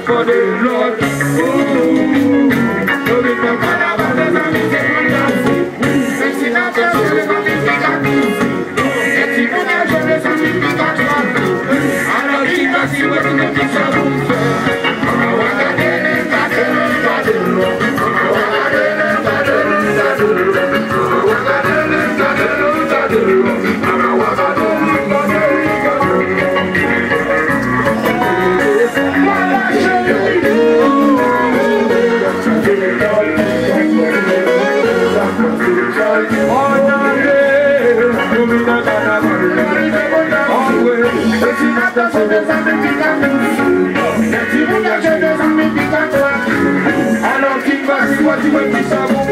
for the Lord. No be for carnival, there's a music fantastic. Sexing out the show, there's a music fantastic. Getting on the show, there's a music fantastic. I don't think I see what you make it so unfair. What you make me so